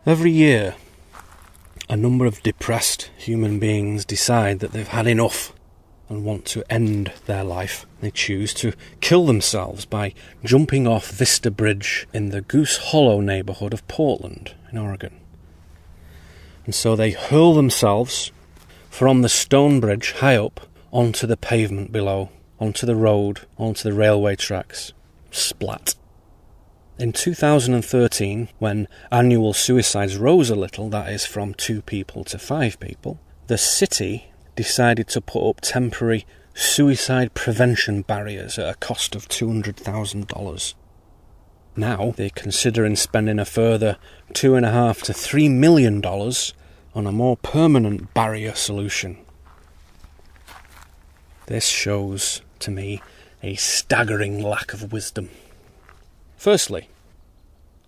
Every year, a number of depressed human beings decide that they've had enough and want to end their life. They choose to kill themselves by jumping off Vista Bridge in the Goose Hollow neighbourhood of Portland, in Oregon. And so they hurl themselves from the stone bridge high up onto the pavement below, onto the road, onto the railway tracks. Splat. In 2013, when annual suicides rose a little, that is from 2 people to 5 people, the city decided to put up temporary suicide prevention barriers at a cost of $200,000. Now they're considering spending a further $2.5 to $3 million on a more permanent barrier solution. This shows, to me, a staggering lack of wisdom. Firstly,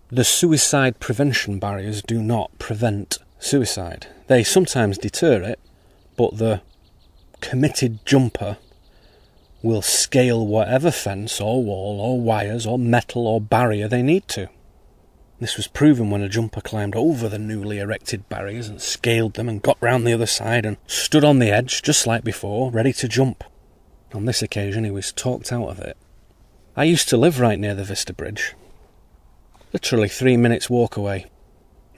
the suicide prevention barriers do not prevent suicide. They sometimes deter it, but the committed jumper will scale whatever fence or wall or wires or metal or barrier they need to. This was proven when a jumper climbed over the newly erected barriers and scaled them and got round the other side and stood on the edge just like before, ready to jump. On this occasion he was talked out of it. I used to live right near the Vista Bridge, literally 3 minutes walk away,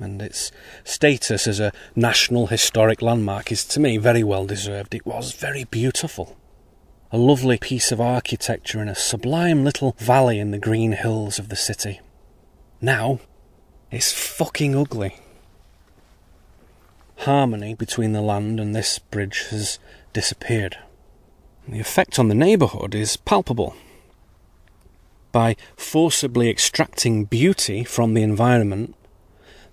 and its status as a National Historic Landmark is to me very well deserved. It was very beautiful. A lovely piece of architecture in a sublime little valley in the green hills of the city. Now, it's fucking ugly. Harmony between the land and this bridge has disappeared. The effect on the neighbourhood is palpable. By forcibly extracting beauty from the environment,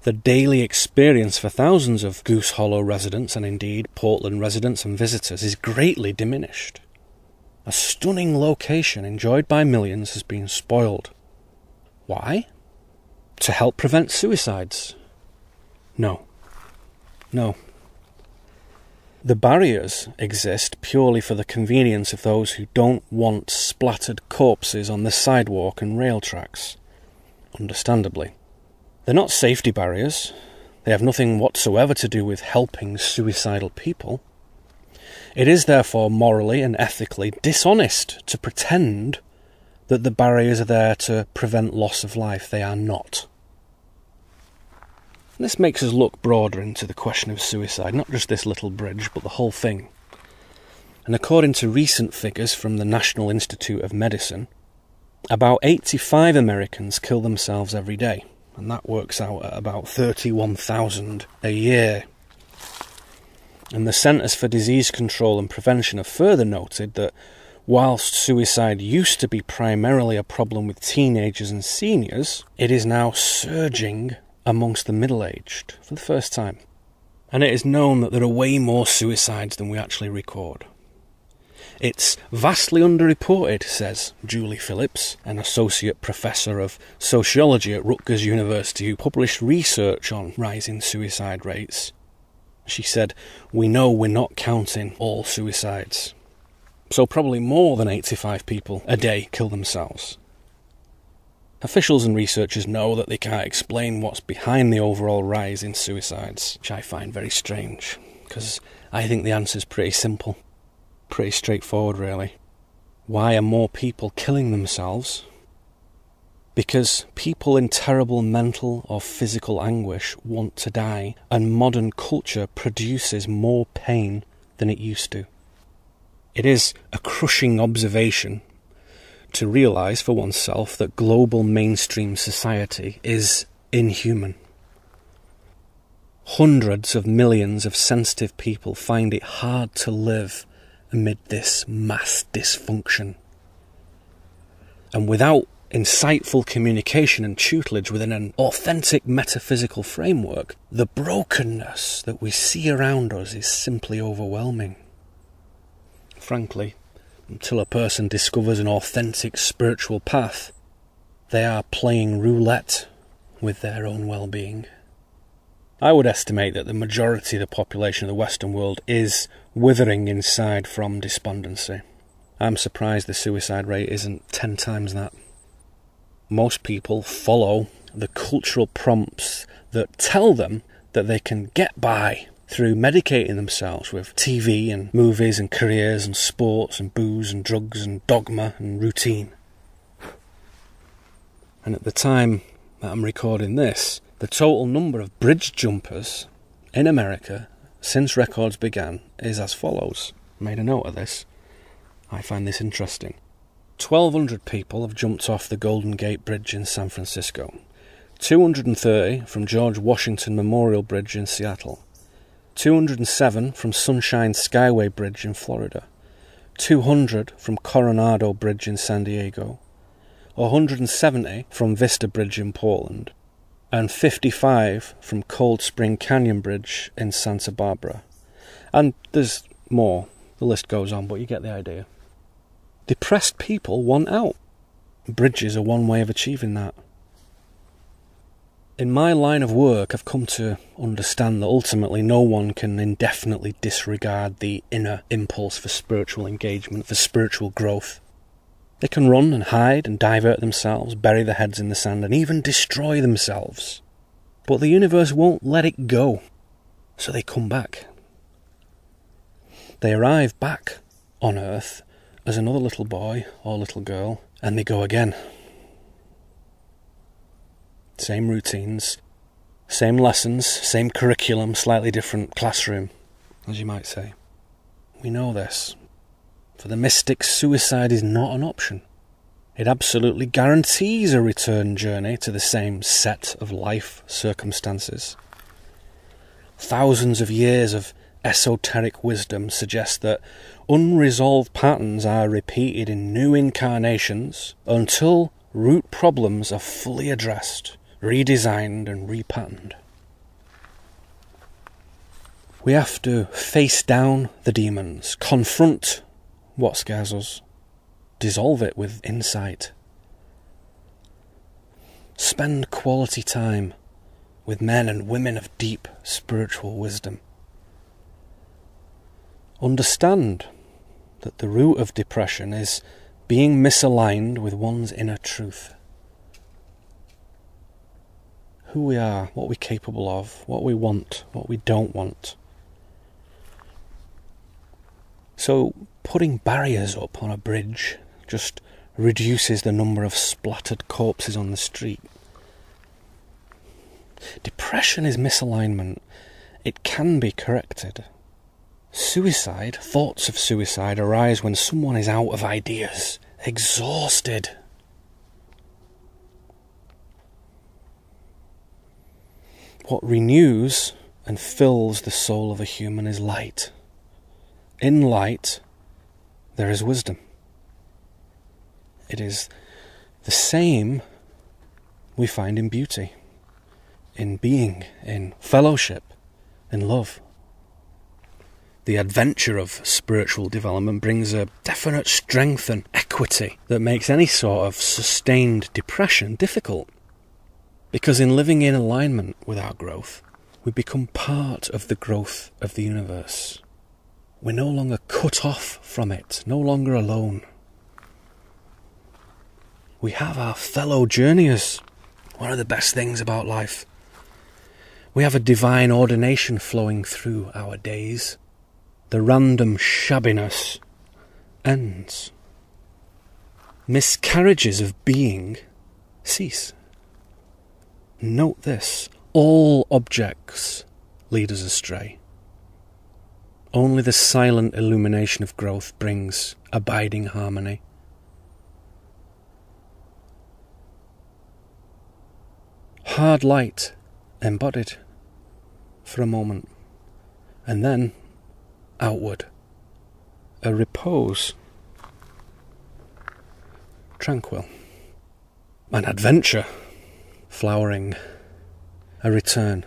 the daily experience for thousands of Goose Hollow residents, and indeed Portland residents and visitors, is greatly diminished. A stunning location enjoyed by millions has been spoiled. Why? To help prevent suicides? No. The barriers exist purely for the convenience of those who don't want splattered corpses on the sidewalk and rail tracks. Understandably. They're not safety barriers. They have nothing whatsoever to do with helping suicidal people. It is therefore morally and ethically dishonest to pretend that the barriers are there to prevent loss of life. They are not. And this makes us look broader into the question of suicide, not just this little bridge, but the whole thing. And according to recent figures from the National Institute of Medicine, about 85 Americans kill themselves every day, and that works out at about 31,000 a year. And the Centers for Disease Control and Prevention have further noted that whilst suicide used to be primarily a problem with teenagers and seniors, it is now surging amongst the middle-aged for the first time. And it is known that there are way more suicides than we actually record. It's vastly underreported, says Julie Phillips, an associate professor of sociology at Rutgers University who published research on rising suicide rates. She said, "We know we're not counting all suicides. So probably more than 85 people a day kill themselves." Officials and researchers know that they can't explain what's behind the overall rise in suicides, which I find very strange, because I think the answer's pretty simple. Pretty straightforward, really. Why are more people killing themselves? Because people in terrible mental or physical anguish want to die, and modern culture produces more pain than it used to. It is a crushing observation to realise for oneself that global mainstream society is inhuman. Hundreds of millions of sensitive people find it hard to live amid this mass dysfunction. And without insightful communication and tutelage within an authentic metaphysical framework, the brokenness that we see around us is simply overwhelming. Frankly, until a person discovers an authentic spiritual path, they are playing roulette with their own well-being. I would estimate that the majority of the population of the Western world is withering inside from despondency. I'm surprised the suicide rate isn't 10 times that. Most people follow the cultural prompts that tell them that they can get by through medicating themselves with TV and movies and careers and sports and booze and drugs and dogma and routine. And at the time that I'm recording this, the total number of bridge jumpers in America since records began is as follows. I made a note of this. I find this interesting. 1,200 people have jumped off the Golden Gate Bridge in San Francisco. 230 from George Washington Memorial Bridge in Seattle. 207 from Sunshine Skyway Bridge in Florida. 200 from Coronado Bridge in San Diego. 170 from Vista Bridge in Portland. And 55 from Cold Spring Canyon Bridge in Santa Barbara. And there's more. The list goes on, but you get the idea. Depressed people want out. Bridges are one way of achieving that. In my line of work, I've come to understand that ultimately no one can indefinitely disregard the inner impulse for spiritual engagement, for spiritual growth. They can run and hide and divert themselves, bury their heads in the sand, and even destroy themselves. But the universe won't let it go, so they come back. They arrive back on Earth as another little boy or little girl, and they go again. Same routines, same lessons, same curriculum, slightly different classroom, as you might say. We know this. For the mystics, suicide is not an option. It absolutely guarantees a return journey to the same set of life circumstances. Thousands of years of esoteric wisdom suggest that unresolved patterns are repeated in new incarnations until root problems are fully addressed, redesigned and repatterned. We have to face down the demons, confront what scares us, dissolve it with insight. Spend quality time with men and women of deep spiritual wisdom. Understand that the root of depression is being misaligned with one's inner truth. Who we are, what we're capable of, what we want, what we don't want. So putting barriers up on a bridge just reduces the number of splattered corpses on the street. Depression is misalignment. It can be corrected. Suicide, thoughts of suicide, arise when someone is out of ideas, exhausted. What renews and fills the soul of a human is light. In light, there is wisdom. It is the same we find in beauty, in being, in fellowship, in love. The adventure of spiritual development brings a definite strength and equity that makes any sort of sustained depression difficult. Because in living in alignment with our growth, we become part of the growth of the universe. We're no longer cut off from it, no longer alone. We have our fellow journeyers, one of the best things about life. We have a divine ordination flowing through our days. The random shabbiness ends. Miscarriages of being cease. Note this, all objects lead us astray. Only the silent illumination of growth brings abiding harmony. Hard light embodied for a moment, and then outward, a repose, tranquil, an adventure, flowering, a return.